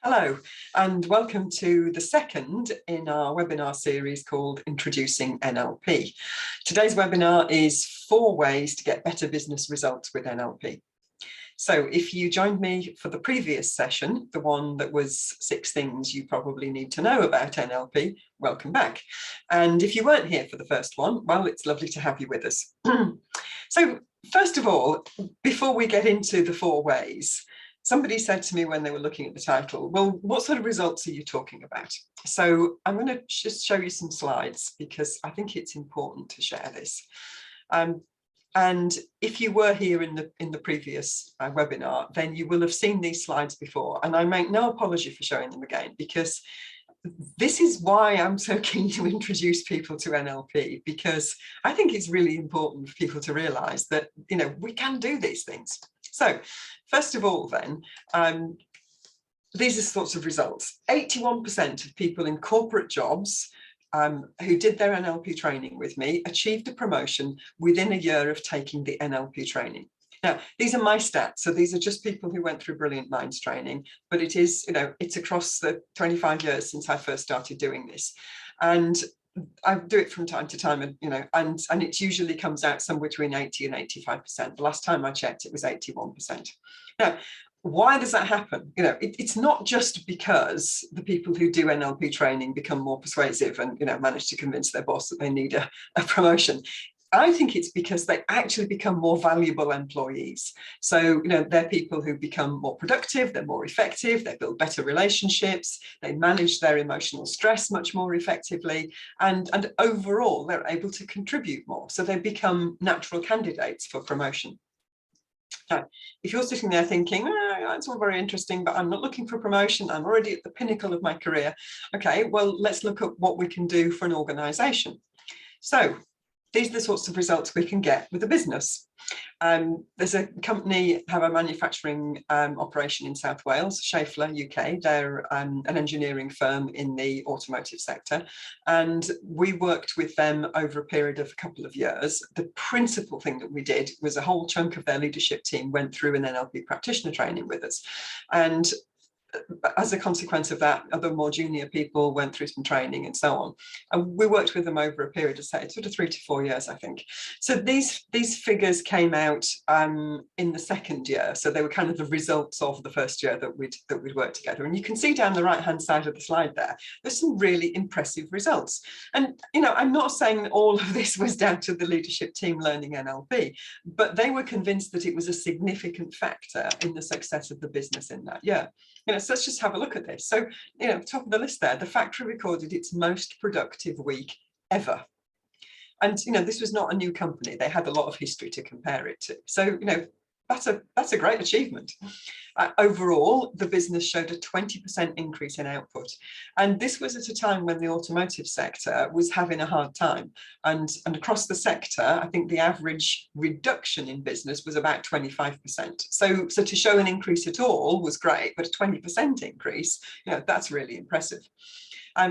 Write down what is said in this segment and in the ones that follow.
Hello, and welcome to the second in our webinar series called Introducing NLP. Today's webinar is 4 ways to get better business results with NLP. So if you joined me for the previous session, the one that was 6 things you probably need to know about NLP, welcome back. And if you weren't here for the first one, well, it's lovely to have you with us. So first of all, before we get into the 4 ways, somebody said to me when they were looking at the title, well, what sort of results are you talking about? So I'm going to just show you some slides because I think it's important to share this. And if you were here in the previous webinar, then you will have seen these slides before. And I make no apology for showing them again, because this is why I'm so keen to introduce people to NLP, because I think it's really important for people to realize that, we can do these things. So first of all, then, these are sorts of results. 81% of people in corporate jobs who did their NLP training with me achieved a promotion within a year of taking the NLP training. Now, these are my stats, so these are just people who went through Brilliant Minds training, but it is, it's across the 25 years since I first started doing this. And I do it from time to time, and and it usually comes out somewhere between 80 and 85%. The last time I checked, it was 81%. Now, why does that happen? It's not just because the people who do NLP training become more persuasive and manage to convince their boss that they need a promotion. I think it's because they actually become more valuable employees. So, they're people who become more productive, they're more effective, they build better relationships, they manage their emotional stress much more effectively, and overall, they're able to contribute more. So they become natural candidates for promotion. Now, if you're sitting there thinking, that's all very interesting, but I'm not looking for promotion, I'm already at the pinnacle of my career. Okay, well, let's look at what we can do for an organization. So these are the sorts of results we can get with a business. There's a company, have a manufacturing operation in South Wales, Schaeffler UK. They're an engineering firm in the automotive sector. And we worked with them over a period of a couple of years. The principal thing that we did was a whole chunk of their leadership team went through an NLP practitioner training with us. And as a consequence of that, other more junior people went through some training and so on. And we worked with them over a period of, say, sort of 3 to 4 years, I think. So these figures came out in the second year. So they were kind of the results of the first year that we'd worked together. And you can see down the right-hand side of the slide there's some really impressive results. And, I'm not saying that all of this was down to the leadership team learning NLP, but they were convinced that it was a significant factor in the success of the business in that year. So let's just have a look at this. So, top of the list there, the factory recorded its most productive week ever. And, this was not a new company. They had a lot of history to compare it to. So, that's a great achievement. Overall, the business showed a 20% increase in output. And this was at a time when the automotive sector was having a hard time. And across the sector, I think the average reduction in business was about 25%. So to show an increase at all was great, but a 20% increase, that's really impressive.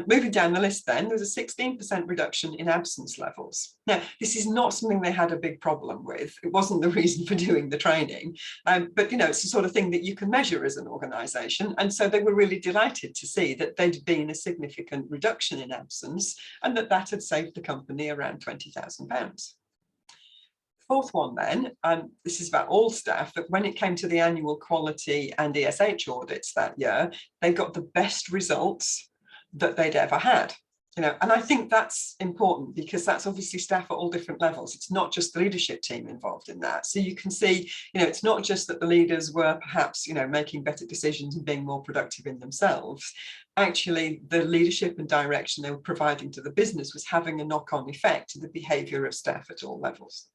Moving down the list then, there was a 16% reduction in absence levels. Now, this is not something they had a big problem with. It wasn't the reason for doing the training, but it's the sort of thing that you can measure as an organisation. And so they were really delighted to see that there'd been a significant reduction in absence and that had saved the company around £20,000. Fourth one then, this is about all staff, that when it came to the annual quality and ESH audits that year, they got the best results that they'd ever had. And I think that's important because that's obviously staff at all different levels. It's not just the leadership team involved in that. So you can see, it's not just that the leaders were perhaps, making better decisions and being more productive in themselves. Actually, the leadership and direction they were providing to the business was having a knock-on effect to the behaviour of staff at all levels.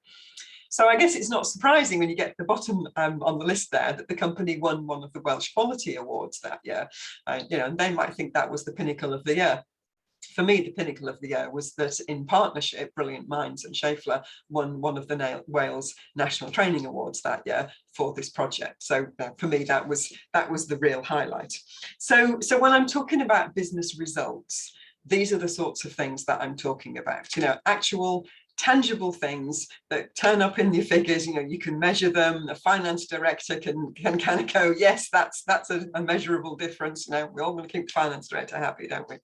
So I guess it's not surprising when you get to the bottom on the list there that the company won one of the Welsh Quality Awards that year. And they might think that was the pinnacle of the year. For me, the pinnacle of the year was that in partnership, Brilliant Minds and Schaeffler won one of the Wales National Training Awards that year for this project. So for me, that was the real highlight. So when I'm talking about business results, these are the sorts of things that I'm talking about, actual tangible things that turn up in your figures. You know, you can measure them. The finance director can kind of go, yes, that's a measurable difference. You know, we all want to keep the finance director happy, don't we?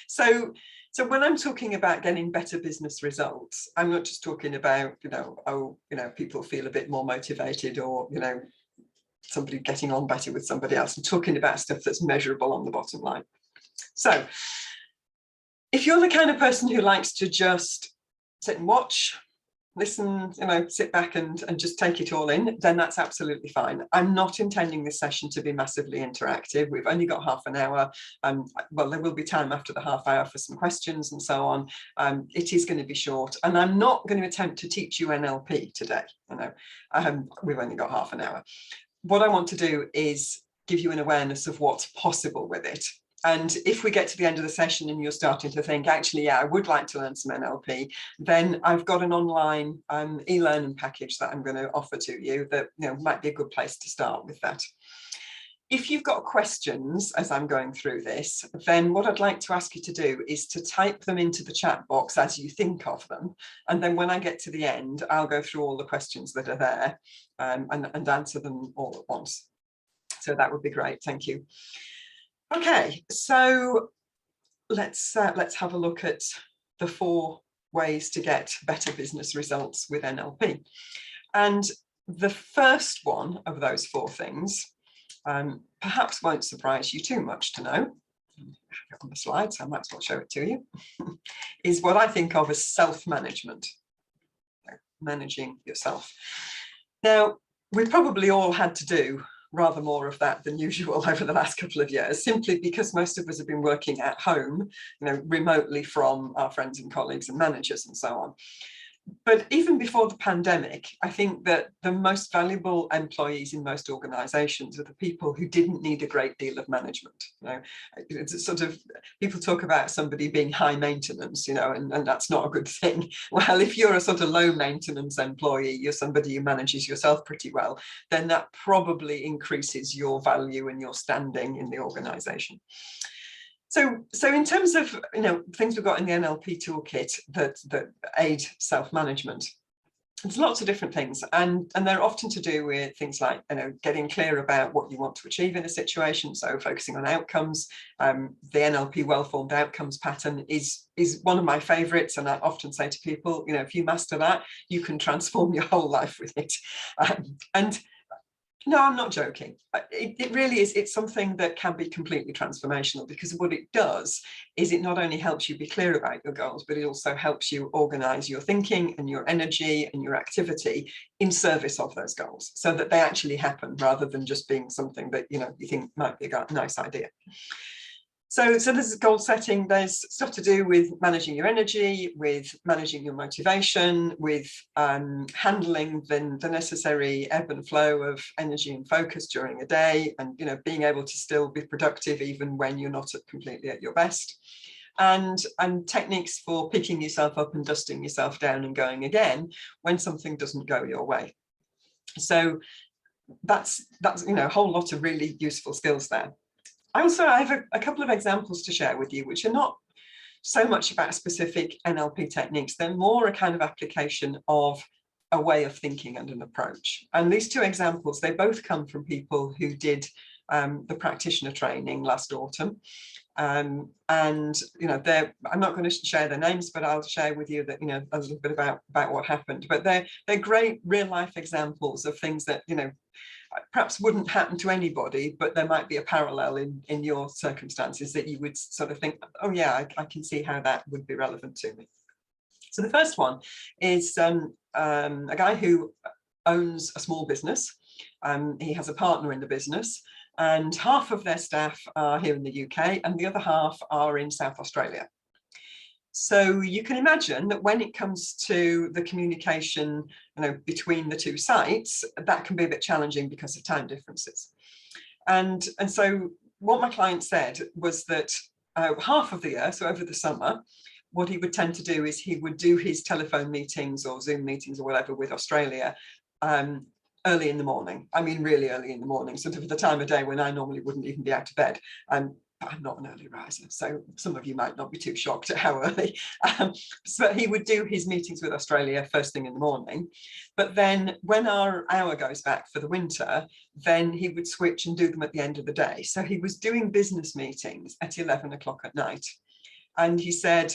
So when I'm talking about getting better business results, I'm not just talking about, you know, oh, you know, people feel a bit more motivated, or, you know, somebody getting on better with somebody else. I'm talking about stuff that's measurable on the bottom line. So if you're the kind of person who likes to just sit and watch, listen, you know, sit back and just take it all in, then that's absolutely fine. I'm not intending this session to be massively interactive. We've only got half an hour. Well, there will be time after the half hour for some questions and so on. It is going to be short, and I'm not going to attempt to teach you NLP today. You know, we've only got half an hour. What I want to do is give you an awareness of what's possible with it. And if we get to the end of the session and you're starting to think, actually, yeah, I would like to learn some NLP, then I've got an online e-learning package that I'm going to offer to you that, you know, might be a good place to start with that. If you've got questions as I'm going through this, then what I'd like to ask you to do is to type them into the chat box as you think of them. And then when I get to the end, I'll go through all the questions that are there and answer them all at once. So that would be great. Thank you. Okay, so let's have a look at the 4 ways to get better business results with NLP. And the first one of those 4 things perhaps won't surprise you too much to know. I have it on the slide, so I might as well show it to you, is what I think of as self-management, managing yourself. Now, we've probably all had to do rather more of that than usual over the last couple of years, simply because most of us have been working at home, you know, remotely from our friends and colleagues and managers and so on. But even before the pandemic, I think that the most valuable employees in most organizations are the people who didn't need a great deal of management. You know, it's sort of, people talk about somebody being high maintenance, you know, and that's not a good thing. Well, if you're a sort of low maintenance employee, you're somebody who manages yourself pretty well, then that probably increases your value and your standing in the organization. So in terms of, you know, things we've got in the NLP toolkit that aid self-management, there's lots of different things, and they're often to do with things like, you know, getting clear about what you want to achieve in a situation, so focusing on outcomes. The NLP well-formed outcomes pattern is one of my favorites, and I often say to people, you know, if you master that, you can transform your whole life with it. And no, I'm not joking. It really is. It's something that can be completely transformational, because what it does is it not only helps you be clear about your goals, but it also helps you organize your thinking and your energy and your activity in service of those goals, so that they actually happen rather than just being something that, you know, you think might be a nice idea. So there's goal setting, there's stuff to do with managing your energy, with managing your motivation, with handling the necessary ebb and flow of energy and focus during a day, and, you know, being able to still be productive even when you're not completely at your best. And techniques for picking yourself up and dusting yourself down and going again when something doesn't go your way. So that's you know, a whole lot of really useful skills there. I have a couple of examples to share with you, which are not so much about specific NLP techniques. They're more a kind of application of a way of thinking and an approach. And these 2 examples, they both come from people who did the practitioner training last autumn. And, you know, I'm not going to share their names, but I'll share with you that, you know, a little bit about what happened. But they're great real life examples of things that, you know, perhaps wouldn't happen to anybody, but there might be a parallel in your circumstances that you would sort of think, oh yeah, I can see how that would be relevant to me. So the first one is a guy who owns a small business. He has a partner in the business, and half of their staff are here in the UK and the other half are in South Australia. So you can imagine that when it comes to the communication, you know, between the 2 sites, that can be a bit challenging because of time differences. And so what my client said was that half of the year, so over the summer, what he would tend to do is he would do his telephone meetings or Zoom meetings or whatever with Australia early in the morning. I mean, really early in the morning, sort of the time of day when I normally wouldn't even be out of bed. but I'm not an early riser, so some of you might not be too shocked at how early. So he would do his meetings with Australia first thing in the morning, but then when our hour goes back for the winter, then he would switch and do them at the end of the day. So he was doing business meetings at 11 o'clock at night. And he said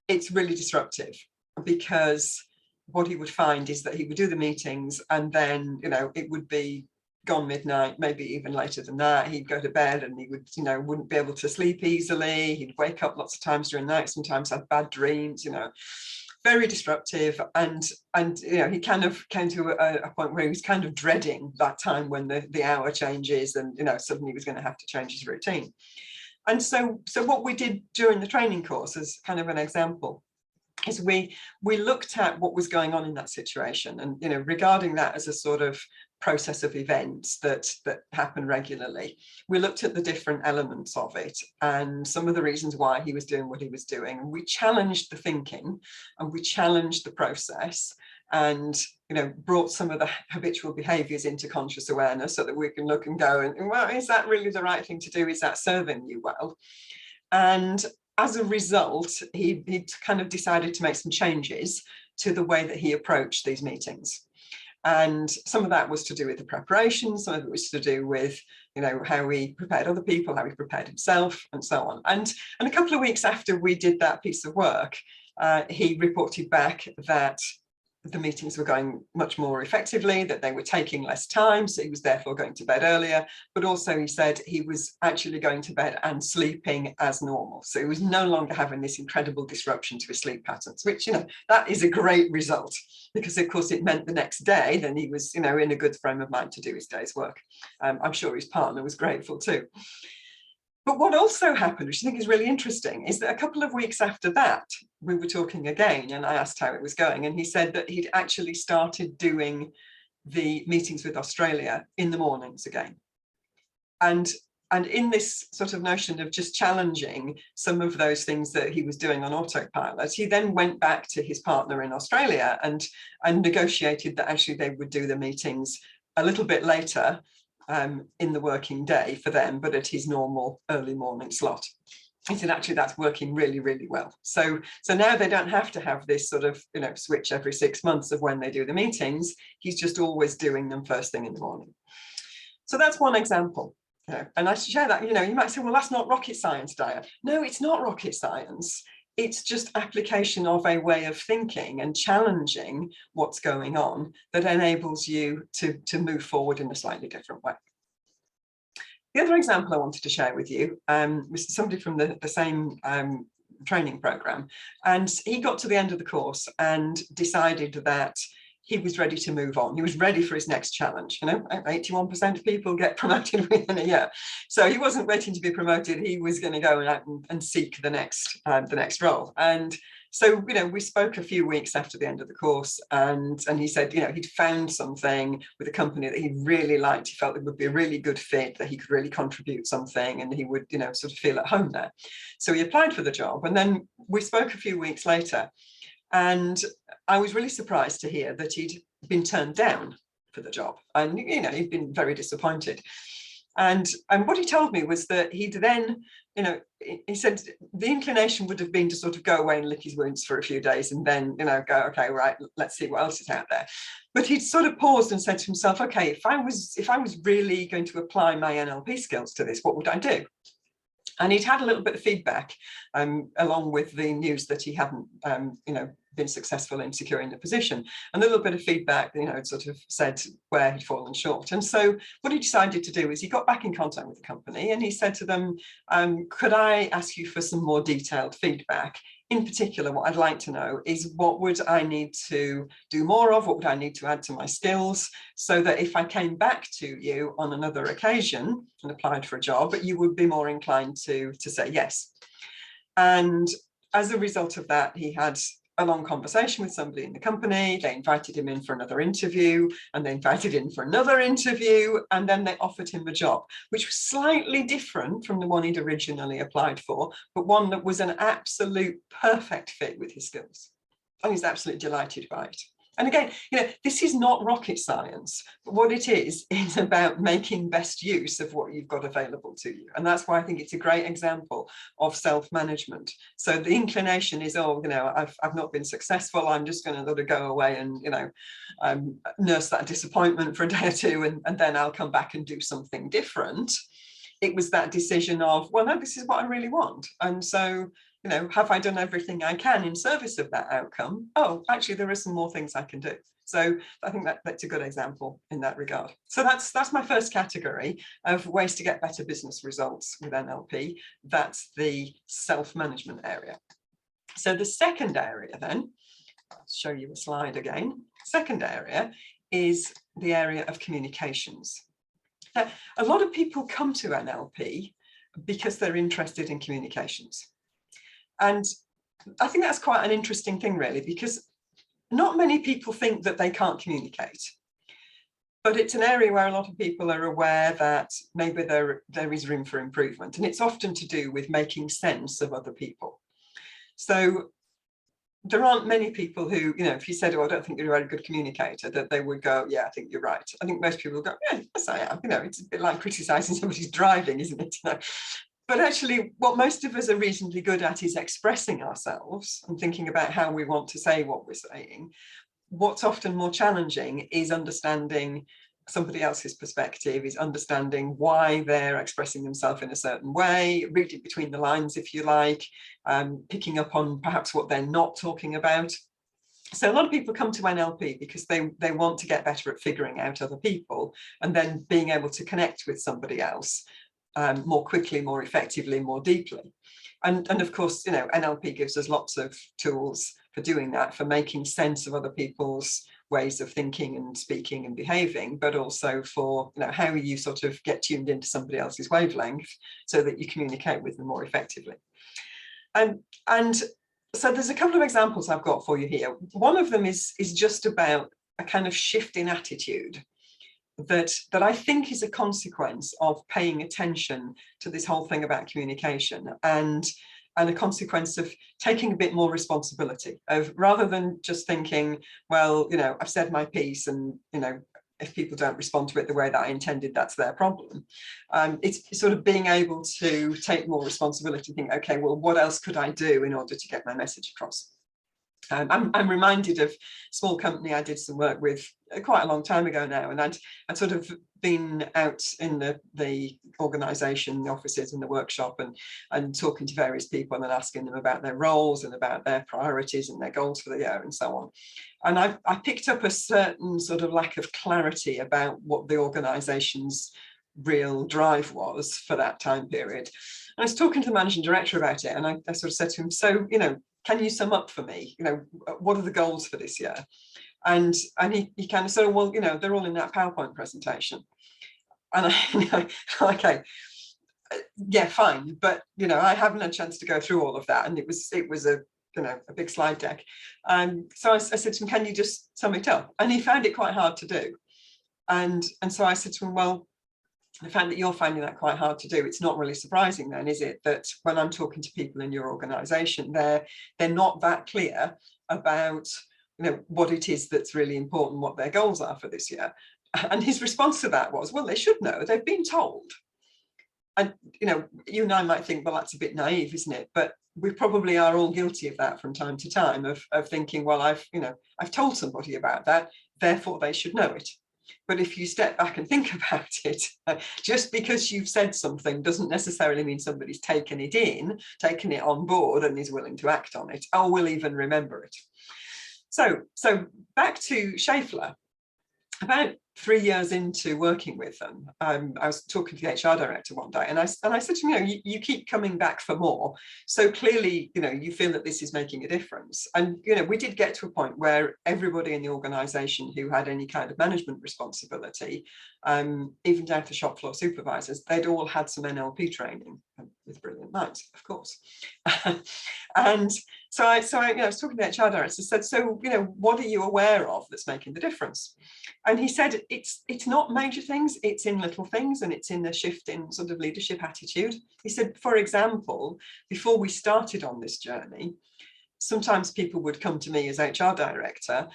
it's really disruptive, because what he would find is that he would do the meetings and then, it would be gone midnight, maybe even later than that. He'd go to bed and he would, wouldn't be able to sleep easily. He'd wake up lots of times during the night, sometimes had bad dreams, very disruptive. And he kind of came to a point where he was kind of dreading that time when the hour changes and, suddenly he was going to have to change his routine. And so what we did during the training course, as kind of an example, is we looked at what was going on in that situation, and regarding that as a sort of process of events that happen regularly. We looked at the different elements of it and some of the reasons why he was doing what he was doing, and we challenged the thinking and we challenged the process, and brought some of the habitual behaviors into conscious awareness so that we can look and go and, well, is that really the right thing to do? Is that serving you well? And as a result, he kind of decided to make some changes to the way that he approached these meetings. And some of that was to do with the preparation, some of it was to do with, how he prepared other people, how he prepared himself, and so on. And a couple of weeks after we did that piece of work, he reported back that the meetings were going much more effectively, that they were taking less time, so he was therefore going to bed earlier, but also he said he was actually going to bed and sleeping as normal. So he was no longer having this incredible disruption to his sleep patterns, which, that is a great result, because of course it meant the next day then he was, in a good frame of mind to do his day's work. I'm sure his partner was grateful too. But what also happened, which I think is really interesting, is that a couple of weeks after that, we were talking again and I asked how it was going, and he said that he'd actually started doing the meetings with Australia in the mornings again. And in this sort of notion of just challenging some of those things that he was doing on autopilot, he then went back to his partner in Australia and negotiated that actually they would do the meetings a little bit later in the working day for them, but at his normal early morning slot. He said, actually, that's working really, really well. So now they don't have to have this sort of, switch every 6 months of when they do the meetings. He's just always doing them first thing in the morning. So that's one example. And I share that, you might say, well, that's not rocket science, Dia. No, it's not rocket science. It's just application of a way of thinking and challenging what's going on that enables you to move forward in a slightly different way. The other example I wanted to share with you was somebody from the same training program, and he got to the end of the course and decided that he was ready to move on. He was ready for his next challenge. 81% of people get promoted within a year. So he wasn't waiting to be promoted. He was going to go out and seek the next role. And so, we spoke a few weeks after the end of the course, and he said, he'd found something with a company that he really liked. He felt it would be a really good fit, that he could really contribute something, and he would, sort of feel at home there. So he applied for the job, and then we spoke a few weeks later. And I was really surprised to hear that he'd been turned down for the job, and he'd been very disappointed. And what he told me was that he'd then, he said the inclination would have been to sort of go away and lick his wounds for a few days and then, go, okay, right, let's see what else is out there. But he'd sort of paused and said to himself, okay, if I was really going to apply my NLP skills to this, what would I do? And he'd had a little bit of feedback along with the news that he hadn't, been successful in securing the position. And a little bit of feedback, sort of said where he'd fallen short. And so what he decided to do is he got back in contact with the company and he said to them, could I ask you for some more detailed feedback? In particular, what I'd like to know is what would I need to do more of? What would I need to add to my skills so that if I came back to you on another occasion and applied for a job, but you would be more inclined to say yes. And as a result of that, he had a long conversation with somebody in the company. They invited him in for another interview, and they invited him for another interview, and then they offered him a job, which was slightly different from the one he'd originally applied for, but one that was an absolute perfect fit with his skills. And he's absolutely delighted by it. And again, this is not rocket science, but what it is about making best use of what you've got available to you. And that's why I think it's a great example of self-management. So the inclination is, oh, I've not been successful, I'm just going to sort of go away and, nurse that disappointment for a day or two, and then I'll come back and do something different. It was that decision of, well, no, this is what I really want. And so, have I done everything I can in service of that outcome? Oh, actually, there are some more things I can do. So I think that's a good example in that regard. So that's my first category of ways to get better business results with NLP. That's the self-management area. So the second area then, I'll show you a slide again. Second area is the area of communications. Now, a lot of people come to NLP because they're interested in communications. And I think that's quite an interesting thing, really, because not many people think that they can't communicate. But it's an area where a lot of people are aware that maybe there is room for improvement. And it's often to do with making sense of other people. So there aren't many people who, if you said, oh, I don't think you're a very good communicator, that they would go, yeah, I think you're right. I think most people will go, yeah, yes, I am. It's a bit like criticizing somebody's driving, isn't it? But actually, what most of us are reasonably good at is expressing ourselves and thinking about how we want to say what we're saying. What's often more challenging is understanding somebody else's perspective, is understanding why they're expressing themselves in a certain way, reading between the lines, if you like, picking up on perhaps what they're not talking about. So a lot of people come to NLP because they want to get better at figuring out other people and then being able to connect with somebody else more quickly, more effectively, more deeply. And of course, NLP gives us lots of tools for doing that, for making sense of other people's ways of thinking and speaking and behaving, but also for how you sort of get tuned into somebody else's wavelength so that you communicate with them more effectively. And so there's a couple of examples I've got for you here. One of them is just about a kind of shift in attitude that I think is a consequence of paying attention to this whole thing about communication, and a consequence of taking a bit more responsibility, of rather than just thinking, well, I've said my piece and, if people don't respond to it the way that I intended, that's their problem. It's sort of being able to take more responsibility, think, okay, well, what else could I do in order to get my message across? I'm reminded of a small company I did some work with quite a long time ago now, and I'd sort of been out in the organisation, the offices and the workshop, and talking to various people and asking them about their roles and about their priorities and their goals for the year and so on. And I picked up a certain sort of lack of clarity about what the organisation's real drive was for that time period. And I was talking to the managing director about it, and I sort of said to him, so, can you sum up for me, what are the goals for this year? And he kind of said, well, they're all in that PowerPoint presentation. And okay, yeah, fine, but I haven't had a chance to go through all of that, and it was a big slide deck. So I said to him, can you just sum it up? And he found it quite hard to do. And so I said to him, well, I found that you're finding that quite hard to do. It's not really surprising then, is it, that when I'm talking to people in your organisation, they're not that clear about what it is that's really important, what their goals are for this year. And his response to that was, well, they should know, they've been told. And you and I might think, well, that's a bit naive, isn't it? But we probably are all guilty of that from time to time, of thinking, well, I've told somebody about that, therefore they should know it. But if you step back and think about it, just because you've said something doesn't necessarily mean somebody's taken it on board and is willing to act on it, or will even remember it. So back to Schaeffler. About 3 years into working with them, I was talking to the HR director one day, and I said to him, you keep coming back for more. So clearly, you feel that this is making a difference. And, we did get to a point where everybody in the organisation who had any kind of management responsibility, even down to shop floor supervisors, they'd all had some NLP training, with brilliant minds, of course. And so I was talking to the HR director, I said, so, what are you aware of that's making the difference? And he said, it's not major things, it's in little things, and it's in the shift in sort of leadership attitude. He said, for example, before we started on this journey, sometimes people would come to me as HR director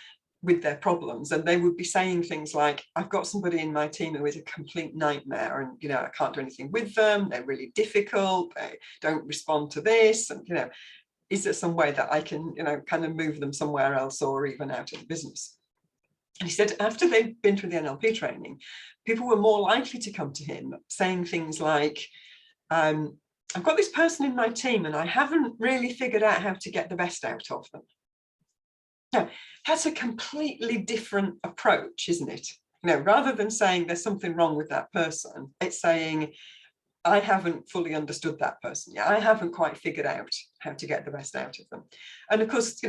with their problems, and they would be saying things like, I've got somebody in my team who is a complete nightmare, and I can't do anything with them, they're really difficult, they don't respond to this, and is there some way that I can kind of move them somewhere else or even out of the business? And he said after they'd been through the NLP training, people were more likely to come to him saying things like, I've got this person in my team and I haven't really figured out how to get the best out of them. Now, that's a completely different approach, isn't it? Rather than saying there's something wrong with that person, it's saying, I haven't fully understood that person yet. I haven't quite figured out how to get the best out of them. And of course,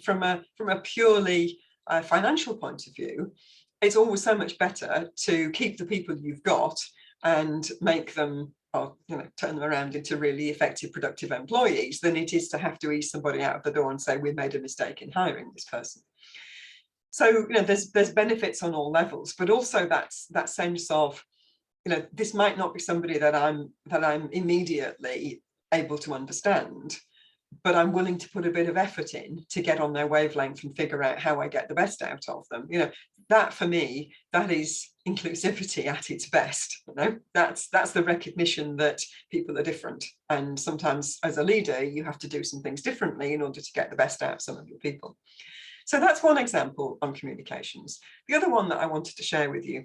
from a purely financial point of view, it's always so much better to keep the people you've got and make them, or turn them around into really effective, productive employees than it is to have to ease somebody out of the door and say, we made a mistake in hiring this person. So, there's benefits on all levels, but also that sense of, this might not be somebody that I'm immediately able to understand, but I'm willing to put a bit of effort in to get on their wavelength and figure out how I get the best out of them. That for me, that is inclusivity at its best. That's the recognition that people are different, and sometimes as a leader you have to do some things differently in order to get the best out of some of your people. So that's one example on communications. The other one that I wanted to share with you,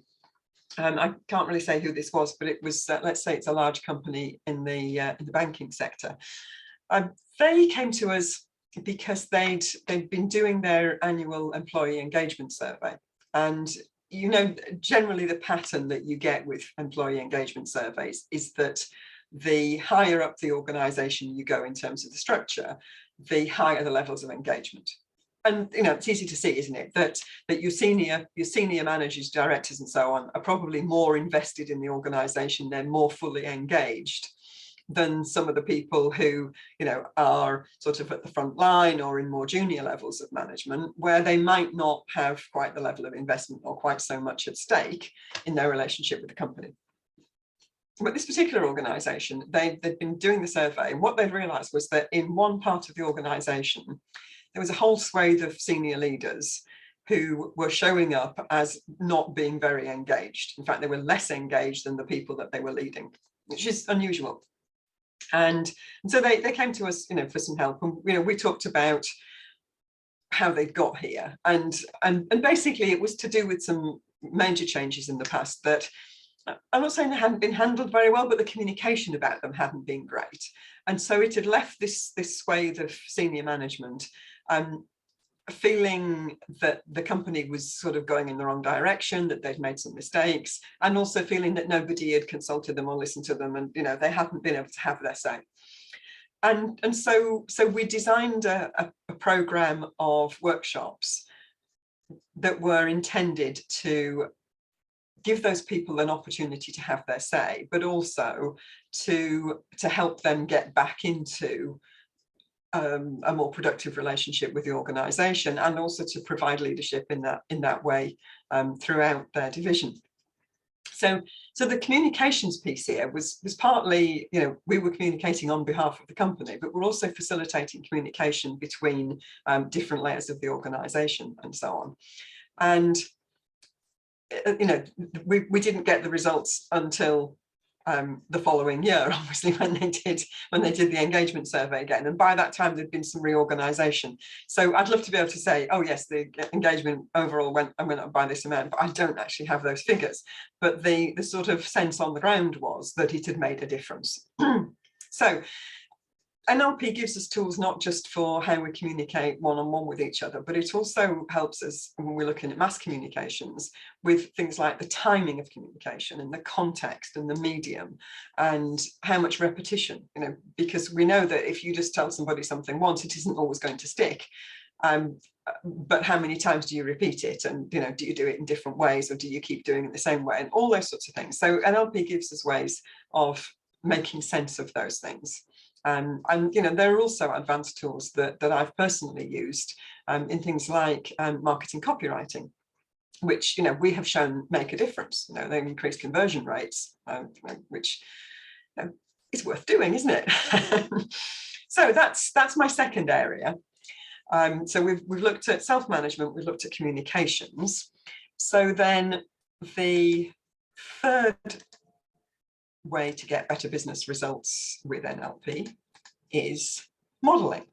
and I can't really say who this was, but it was let's say it's a large company in the banking sector. They came to us because they'd been doing their annual employee engagement survey. And generally the pattern that you get with employee engagement surveys is that the higher up the organization you go in terms of the structure, the higher the levels of engagement. And it's easy to see, isn't it, that your senior managers, directors and so on are probably more invested in the organization, they're more fully engaged than some of the people who are sort of at the front line or in more junior levels of management, where they might not have quite the level of investment or quite so much at stake in their relationship with the company. But this particular organization, they'd been doing the survey, and what they'd realized was that in one part of the organization there was a whole swathe of senior leaders who were showing up as not being very engaged. In fact, they were less engaged than the people that they were leading, which is unusual. And so they came to us, for some help, and we talked about how they'd got here, and basically it was to do with some major changes in the past that I'm not saying they hadn't been handled very well, but the communication about them hadn't been great, and so it had left this swathe of senior management feeling that the company was sort of going in the wrong direction, that they'd made some mistakes, and also feeling that nobody had consulted them or listened to them, and they hadn't been able to have their say. And so we designed a program of workshops that were intended to give those people an opportunity to have their say, but also to help them get back into a more productive relationship with the organization, and also to provide leadership in that way throughout their division. So the communications piece here was partly, we were communicating on behalf of the company, but we're also facilitating communication between different layers of the organization and so on. And we didn't get the results until the following year, obviously, when they did the engagement survey again, and by that time there'd been some reorganization. So I'd love to be able to say, oh yes, the engagement overall went up by this amount, but I don't actually have those figures. But the sort of sense on the ground was that it had made a difference. So NLP gives us tools not just for how we communicate one-on-one with each other, but it also helps us when we're looking at mass communications with things like the timing of communication and the context and the medium and how much repetition, because we know that if you just tell somebody something once, it isn't always going to stick. But how many times do you repeat it, and do you do it in different ways, or do you keep doing it the same way, and all those sorts of things. So NLP gives us ways of making sense of those things. And there are also advanced tools that I've personally used in things like marketing copywriting, which we have shown make a difference. They increase conversion rates, which is worth doing, isn't it? So that's my second area. So we've looked at self-management, we've looked at communications. So then the third way to get better business results with NLP is modeling.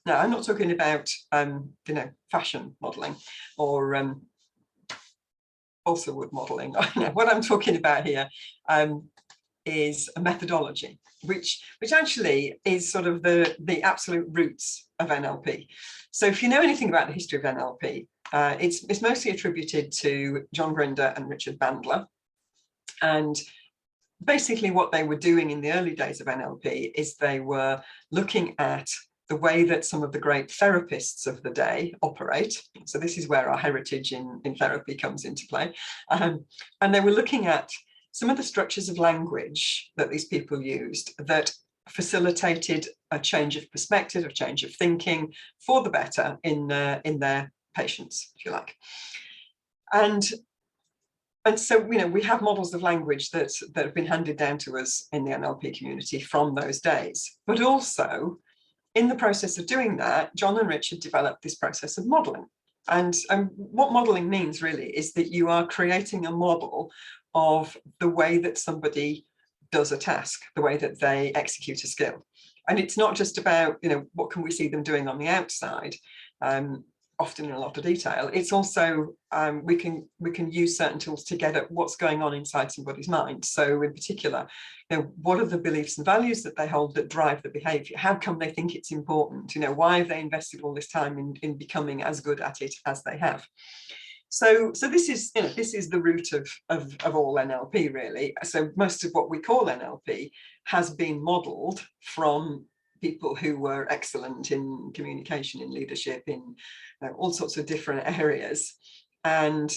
Now, I'm not talking about fashion modeling or balsa wood modeling. What I'm talking about here is a methodology, which actually is sort of the absolute roots of NLP. So if you know anything about the history of NLP, it's mostly attributed to John Grinder and Richard Bandler. And basically what they were doing in the early days of NLP is they were looking at the way that some of the great therapists of the day operate. So this is where our heritage in therapy comes into play. And they were looking at some of the structures of language that these people used that facilitated a change of perspective, a change of thinking for the better in their patients, if you like. And so, we have models of language that have been handed down to us in the NLP community from those days. But also, in the process of doing that, John and Richard developed this process of modeling. And what modeling means really is that you are creating a model of the way that somebody does a task, the way that they execute a skill. And it's not just about, what can we see them doing on the outside, often in a lot of detail. It's also, we can use certain tools to get at what's going on inside somebody's mind. So in particular, what are the beliefs and values that they hold that drive the behavior? How come they think it's important? Why have they invested all this time in becoming as good at it as they have? So this is the root of all NLP, really. So most of what we call NLP has been modeled from people who were excellent in communication, in leadership, in all sorts of different areas. And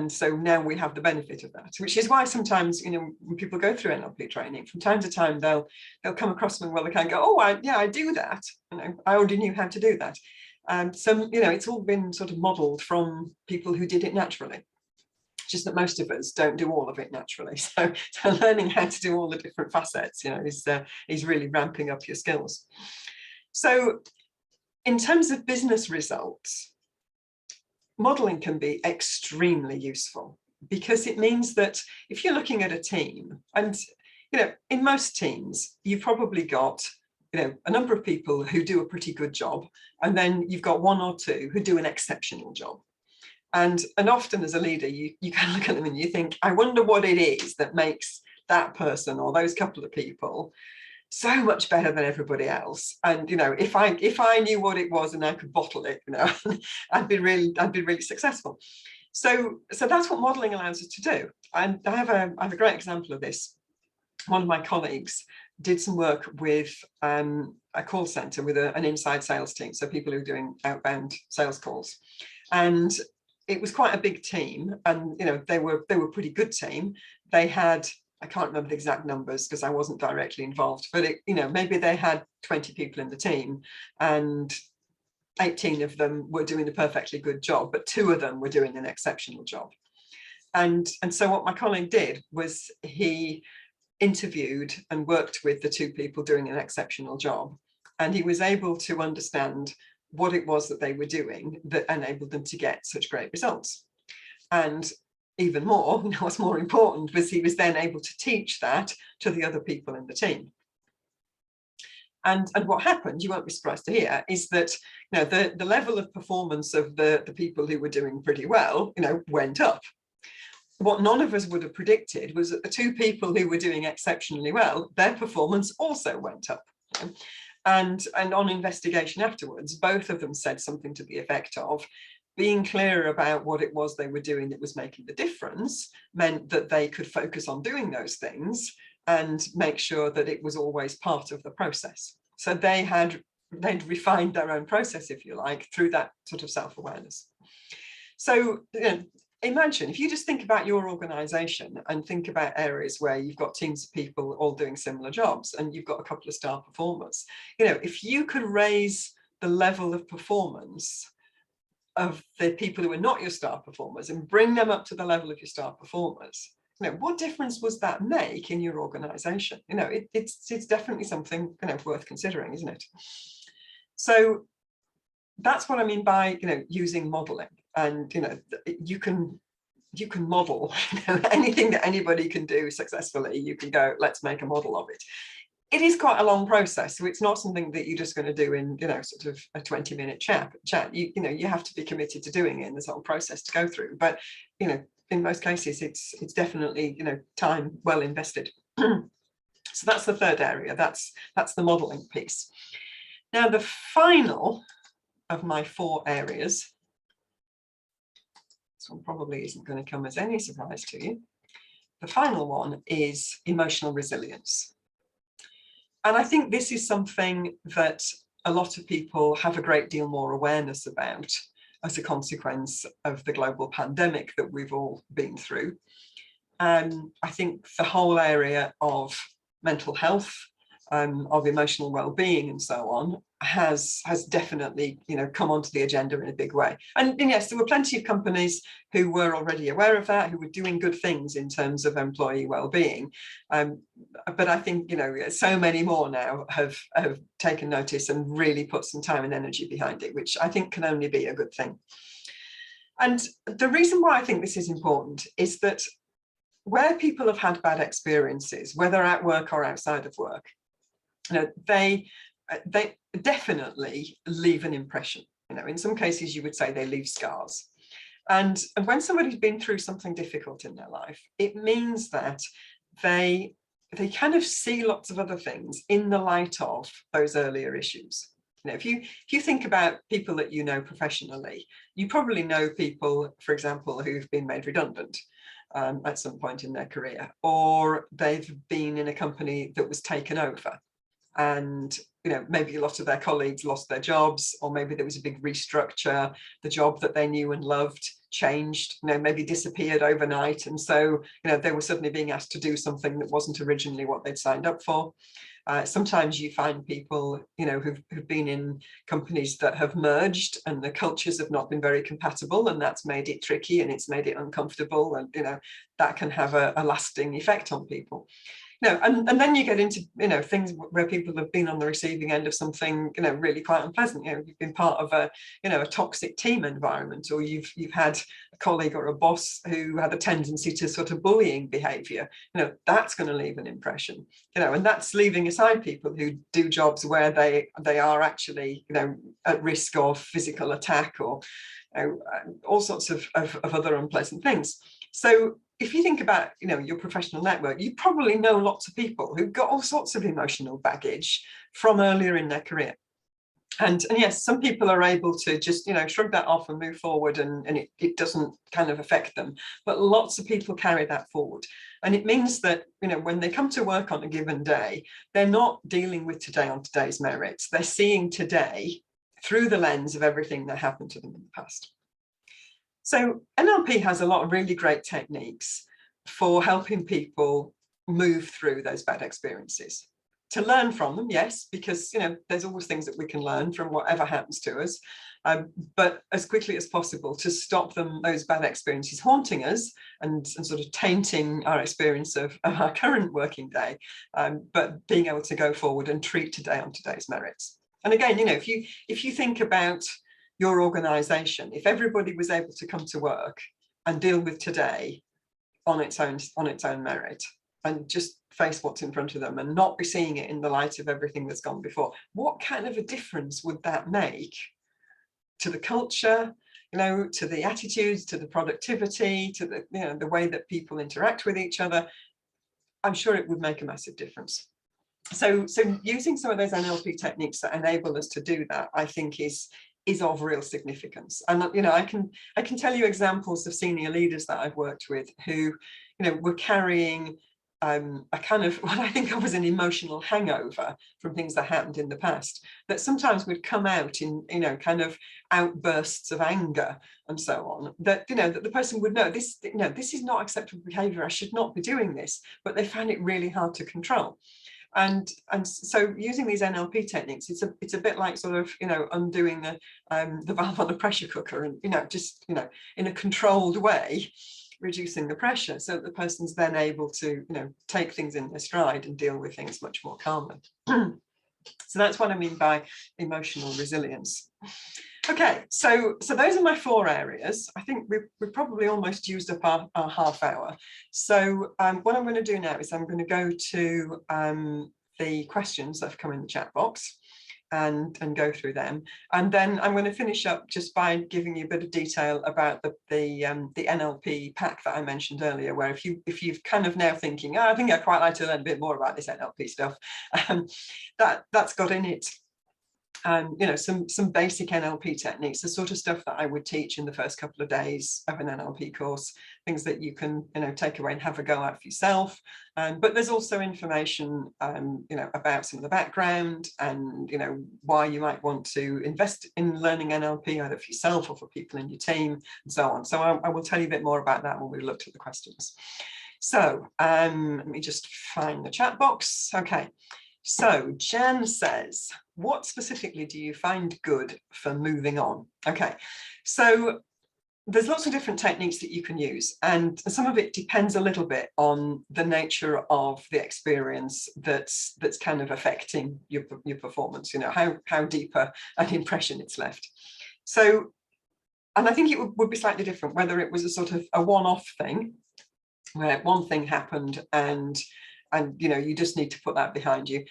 so now we have the benefit of that, which is why sometimes, when people go through NLP training, from time to time, they'll come across something where they can go, oh, I do that. I already knew how to do that. So, it's all been sort of modeled from people who did it naturally. Just that most of us don't do all of it naturally. So learning how to do all the different facets, is really ramping up your skills. So in terms of business results, modeling can be extremely useful because it means that if you're looking at a team, and in most teams, you've probably got a number of people who do a pretty good job, and then you've got one or two who do an exceptional job. And often as a leader, you can look at them and you think, I wonder what it is that makes that person or those couple of people so much better than everybody else. And if I knew what it was and I could bottle it, I'd be really successful. So that's what modeling allows us to do. And I have a great example of this. One of my colleagues did some work with a call center with an inside sales team, so people who are doing outbound sales calls. And it was quite a big team, and they were a pretty good team. They had, I can't remember the exact numbers because I wasn't directly involved, but maybe they had 20 people in the team, and 18 of them were doing a perfectly good job, but 2 of them were doing an exceptional job. And so what my colleague did was he interviewed and worked with the 2 people doing an exceptional job, and he was able to understand what it was that they were doing that enabled them to get such great results. And even more, what's more important was he was then able to teach that to the other people in the team. And what happened, you won't be surprised to hear, is that the level of performance of the people who were doing pretty well, went up. What none of us would have predicted was that the 2 people who were doing exceptionally well, their performance also went up. And on investigation afterwards, both of them said something to the effect of being clear about what it was they were doing that was making the difference meant that they could focus on doing those things and make sure that it was always part of the process. So they'd refined their own process, if you like, through that sort of self-awareness. So imagine if you just think about your organization and think about areas where you've got teams of people all doing similar jobs and you've got a couple of star performers. If you could raise the level of performance of the people who are not your star performers and bring them up to the level of your star performers, what difference was that make in your organization? It's definitely something worth considering, isn't it? So that's what I mean by, using modeling. And, you can model anything that anybody can do successfully. You can go, let's make a model of it. It is quite a long process, so it's not something that you're just going to do in sort of a 20-minute chat. You have to be committed to doing it, and there's a whole process to go through. But in most cases, it's definitely time well invested. So that's the third area. That's the modeling piece. Now, the final of my 4 areas, this one probably isn't going to come as any surprise to you. The final one is emotional resilience. And I think this is something that a lot of people have a great deal more awareness about as a consequence of the global pandemic that we've all been through. I think the whole area of mental health, of emotional well-being and so on has definitely come onto the agenda in a big way. And yes, there were plenty of companies who were already aware of that, who were doing good things in terms of employee well-being, but I think so many more now have taken notice and really put some time and energy behind it, which I think can only be a good thing. And the reason why I think this is important is that where people have had bad experiences, whether at work or outside of work, they definitely leave an impression. In some cases, you would say they leave scars. And when somebody's been through something difficult in their life, it means that they kind of see lots of other things in the light of those earlier issues. If you think about people that professionally, you probably know people, for example, who've been made redundant at some point in their career, or they've been in a company that was taken over. And maybe a lot of their colleagues lost their jobs, or maybe there was a big restructure. The job that they knew and loved changed, maybe disappeared overnight, and so they were suddenly being asked to do something that wasn't originally what they'd signed up for. Sometimes you find people who've been in companies that have merged, and the cultures have not been very compatible, and that's made it tricky and it's made it uncomfortable, and that can have a lasting effect on people. And then you get into things where people have been on the receiving end of something really quite unpleasant. You've been part of a toxic team environment, or you've had a colleague or a boss who had a tendency to sort of bullying behaviour. That's going to leave an impression. And that's leaving aside people who do jobs where they are actually at risk of physical attack, or all sorts of other unpleasant things. So if you think about your professional network, you probably know lots of people who've got all sorts of emotional baggage from earlier in their career. And yes, some people are able to just shrug that off and move forward, and it doesn't kind of affect them. But lots of people carry that forward. And it means that when they come to work on a given day, they're not dealing with today on today's merits. They're seeing today through the lens of everything that happened to them in the past. So NLP has a lot of really great techniques for helping people move through those bad experiences. To learn from them, yes, because there's always things that we can learn from whatever happens to us, but as quickly as possible to stop those bad experiences haunting us and sort of tainting our experience of our current working day, but being able to go forward and treat today on today's merits. And again, if you think about your organization, if everybody was able to come to work and deal with today on its own merit, and just face what's in front of them and not be seeing it in the light of everything that's gone before, what kind of a difference would that make to the culture, to the attitudes, to the productivity, to the way that people interact with each other? I'm sure it would make a massive difference. So using some of those NLP techniques that enable us to do that, I think is of real significance. And I can tell you examples of senior leaders that I've worked with who were carrying a kind of what I think of as an emotional hangover from things that happened in the past, that sometimes would come out in kind of outbursts of anger and so on, that that the person would know this is not acceptable behavior, I should not be doing this, but they found it really hard to control. And so using these NLP techniques, it's a bit like sort of undoing the valve on a pressure cooker, and just in a controlled way reducing the pressure, so that the person's then able to take things in their stride and deal with things much more calmly. So that's what I mean by emotional resilience. Okay, so those are my 4 areas. I think we've probably almost used up our half hour. So what I'm going to do now is I'm going to go to the questions that have come in the chat box and go through them, and then I'm going to finish up just by giving you a bit of detail about the NLP pack that I mentioned earlier, where if you've kind of now thinking, oh, I think I'd quite like to learn a bit more about this NLP stuff, that's got in it you know, some basic NLP techniques, the sort of stuff that I would teach in the first couple of days of an NLP course, things that you can, you know, take away and have a go at for yourself. But there's also information, you know, about some of the background and, you know, why you might want to invest in learning NLP, either for yourself or for people in your team and so on. So I will tell you a bit more about that when we looked at the questions. So let me just find the chat box. Okay. So Jan says, what specifically do you find good for moving on? Okay, so there's lots of different techniques that you can use, and some of it depends a little bit on the nature of the experience that's kind of affecting your performance, you know, how deeper an impression it's left. So, and I think it would be slightly different whether it was a sort of a one-off thing, where one thing happened and you know, you just need to put that behind you.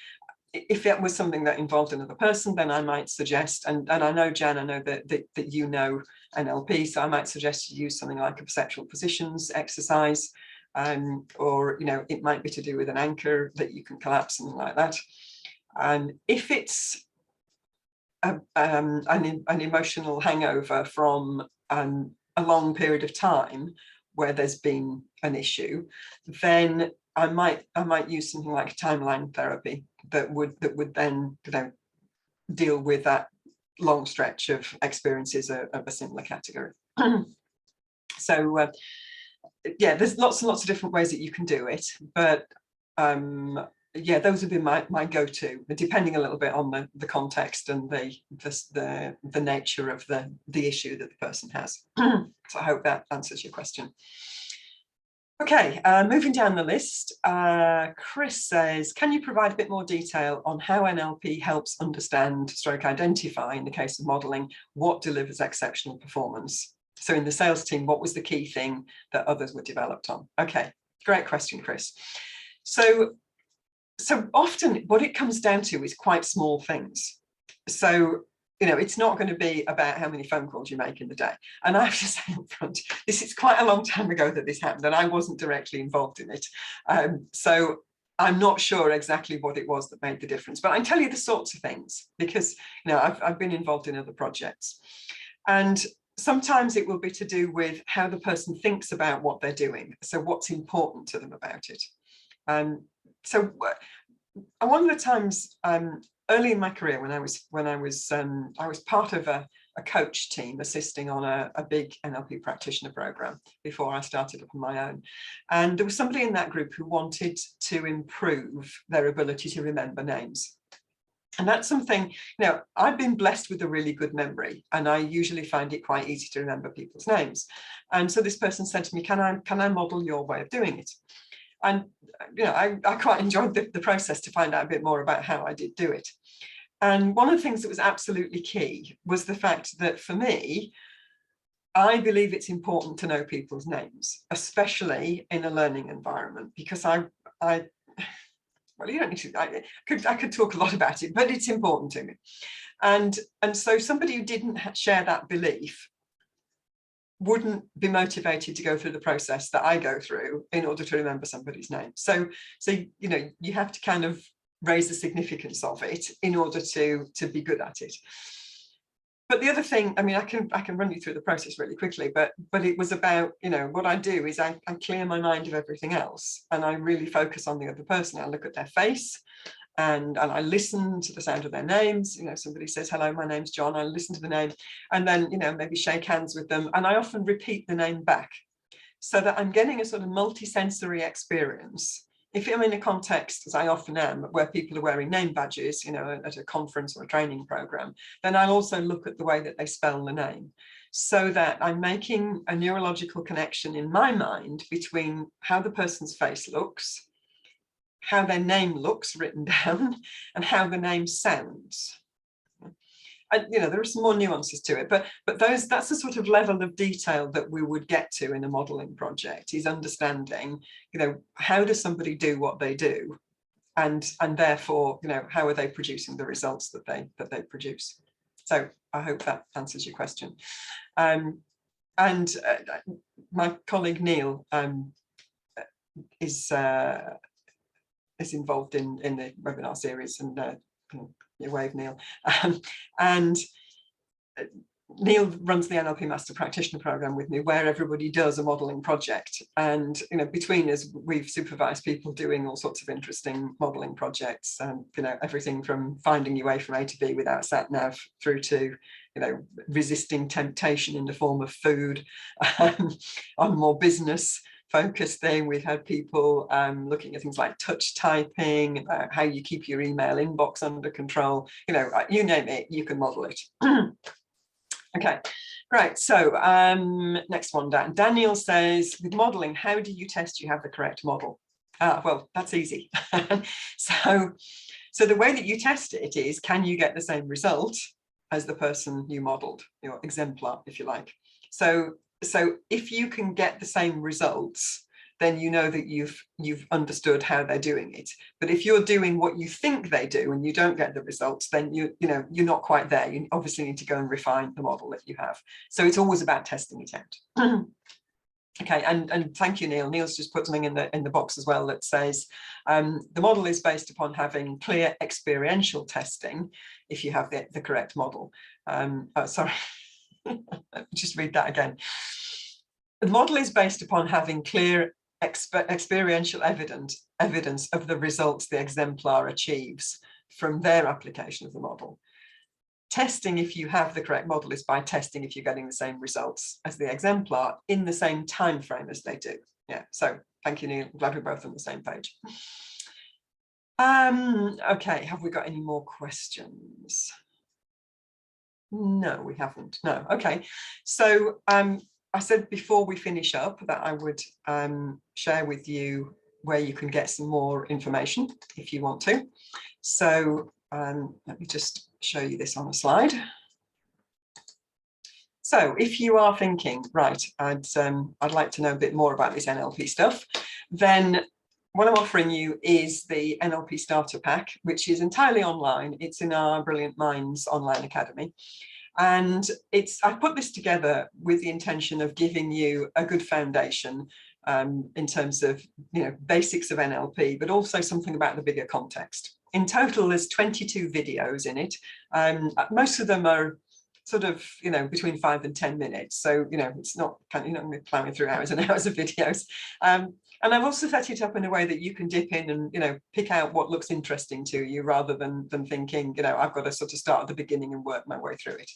If it was something that involved another person, then I might suggest, and I know, Jan, I know that you know NLP, so I might suggest you use something like a perceptual positions exercise, or, you know, it might be to do with an anchor that you can collapse, something like that. If it's an emotional hangover from a long period of time where there's been an issue, then I might use something like timeline therapy that would then, you know, deal with that long stretch of experiences of a similar category. So yeah, there's lots and lots of different ways that you can do it, but yeah, those would be my go-to, depending a little bit on the context and the nature of the issue that the person has. So I hope that answers your question. Okay, moving down the list, Chris says, can you provide a bit more detail on how NLP helps understand, identify, in the case of modelling, what delivers exceptional performance? So in the sales team, what was the key thing that others were developed on? Okay, great question, Chris. So often what it comes down to is quite small things. So, you know, it's not going to be about how many phone calls you make in the day. And I have to say up front, this is quite a long time ago that this happened, and I wasn't directly involved in it. So I'm not sure exactly what it was that made the difference, but I can tell you the sorts of things, because, you know, I've been involved in other projects. And sometimes it will be to do with how the person thinks about what they're doing. So what's important to them about it. So one of the times early in my career, when I was part of a coach team assisting on a big NLP practitioner program before I started up on my own, and there was somebody in that group who wanted to improve their ability to remember names. And that's something, you know, I've been blessed with a really good memory, and I usually find it quite easy to remember people's names. And so this person said to me, can I model your way of doing it? And, you know, I quite enjoyed the process to find out a bit more about how I did do it. And one of the things that was absolutely key was the fact that for me, I believe it's important to know people's names, especially in a learning environment, because well, you don't need to, I could talk a lot about it, but it's important to me. And so somebody who didn't share that belief wouldn't be motivated to go through the process that I go through in order to remember somebody's name. So you know, you have to kind of raise the significance of it in order to be good at it. But the other thing, I mean, I can run you through the process really quickly, but it was about, you know, what I do is I clear my mind of everything else, and I really focus on the other person. I look at their face, and I listen to the sound of their names. You know, somebody says, hello, my name's John. I listen to the name, and then, you know, maybe shake hands with them. And I often repeat the name back so that I'm getting a sort of multi-sensory experience. If I'm in a context, as I often am, where people are wearing name badges, you know, at a conference or a training program, then I'll also look at the way that they spell the name, so that I'm making a neurological connection in my mind between how the person's face looks, how their name looks written down, and how the name sounds. And there are some more nuances to it, but that's the sort of level of detail that we would get to in a modelling project, is understanding, how does somebody do what they do, and therefore, how are they producing the results that they produce. So I hope that answers your question. My colleague Neil is involved in the webinar series, and your wave, Neil. And Neil runs the NLP Master Practitioner program with me, where everybody does a modelling project. And between us, we've supervised people doing all sorts of interesting modelling projects, and everything from finding your way from A to B without sat nav, through to resisting temptation in the form of food. On more business focused thing, we've had people looking at things like touch typing, how you keep your email inbox under control. You name it, you can model it. Okay, great. So next one down. Daniel says, with modeling, how do you test you have the correct model? Well, that's easy. So the way that you test it is, can you get the same result as the person you modeled, your exemplar, if you like. So if you can get the same results, then you know that you've understood how they're doing it. But if you're doing what you think they do and you don't get the results, then you're not quite there. You obviously need to go and refine the model that you have. So it's always about testing it out. Okay, and thank you, Neil. Neil's just put something in the box as well that says the model is based upon having clear experiential testing if you have the correct model. Sorry, let me just read that again. The model is based upon having clear experiential evidence of the results the exemplar achieves from their application of the model. Testing if you have the correct model is by testing if you're getting the same results as the exemplar in the same time frame as they do. Yeah, so thank you, Neil. I'm glad we're both on the same page. Okay, have we got any more questions? No, we haven't. No. Okay, so I said before we finish up that I would share with you where you can get some more information if you want to. So let me just show you this on a slide. So if you are thinking, right, I'd like to know a bit more about this NLP stuff, then what I'm offering you is the NLP Starter Pack, which is entirely online. It's in our Brilliant Minds online academy. And I put this together with the intention of giving you a good foundation in terms of basics of NLP, but also something about the bigger context. In total, there's 22 videos in it. Most of them are sort of between 5 and 10 minutes. So it's not going to be plowing through hours and hours of videos. And I've also set it up in a way that you can dip in and pick out what looks interesting to you, rather than thinking I've got to sort of start at the beginning and work my way through it.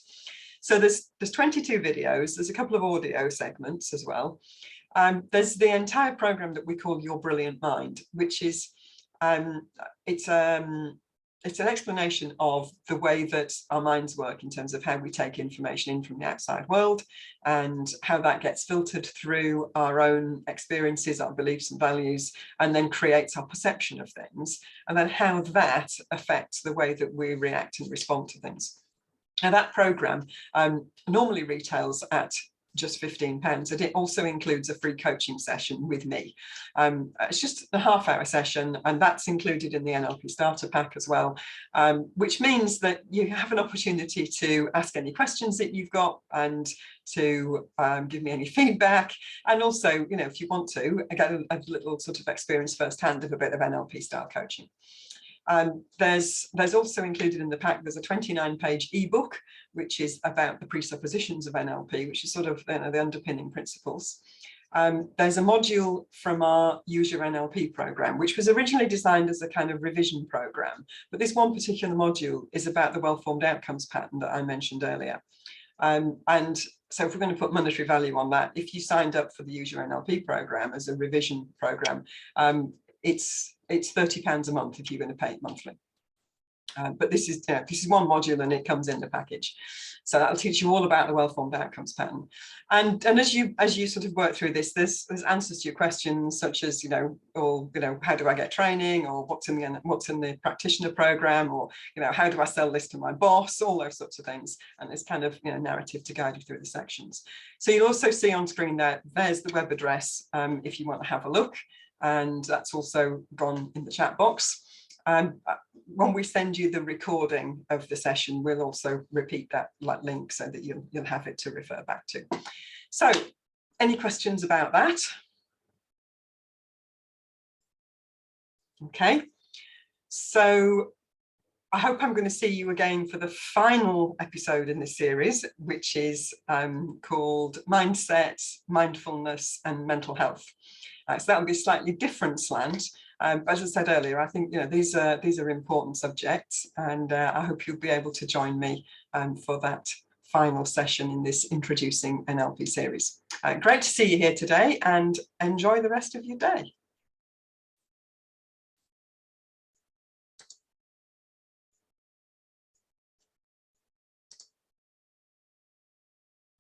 So there's 22 videos. There's a couple of audio segments as well. There's the entire program that we call Your Brilliant Mind, which is it's an explanation of the way that our minds work in terms of how we take information in from the outside world, and how that gets filtered through our own experiences, our beliefs and values, and then creates our perception of things, and then how that affects the way that we react and respond to things. Now, that program normally retails at just £15, and it also includes a free coaching session with me. It's just a half-hour session, and that's included in the NLP Starter Pack as well, which means that you have an opportunity to ask any questions that you've got, and to give me any feedback, and also, if you want to, get a little sort of experience firsthand of a bit of NLP style coaching. There's also included in the pack, there's a 29-page ebook, which is about the presuppositions of NLP, which is sort of the underpinning principles. There's a module from our Use Your NLP program, which was originally designed as a kind of revision program, but this one particular module is about the well-formed outcomes pattern that I mentioned earlier. And so if we're going to put monetary value on that, if you signed up for the Use Your NLP program as a revision program, it's £30 a month if you're going to pay it monthly. But this is one module and it comes in the package. So that'll teach you all about the well-formed outcomes pattern. And as you sort of work through this, there's answers to your questions such as, how do I get training, or what's in the practitioner program, or, how do I sell this to my boss, all those sorts of things. And there's kind of, narrative to guide you through the sections. So you'll also see on screen there's the web address if you want to have a look. And that's also gone in the chat box. When we send you the recording of the session, we'll also repeat that link so that you'll have it to refer back to. So, any questions about that? Okay, so I hope I'm going to see you again for the final episode in this series, which is called Mindset, Mindfulness and Mental Health. So that will be a slightly different slant. But as I said earlier, I think these are important subjects, and I hope you'll be able to join me for that final session in this Introducing NLP series. Great to see you here today, and enjoy the rest of your day.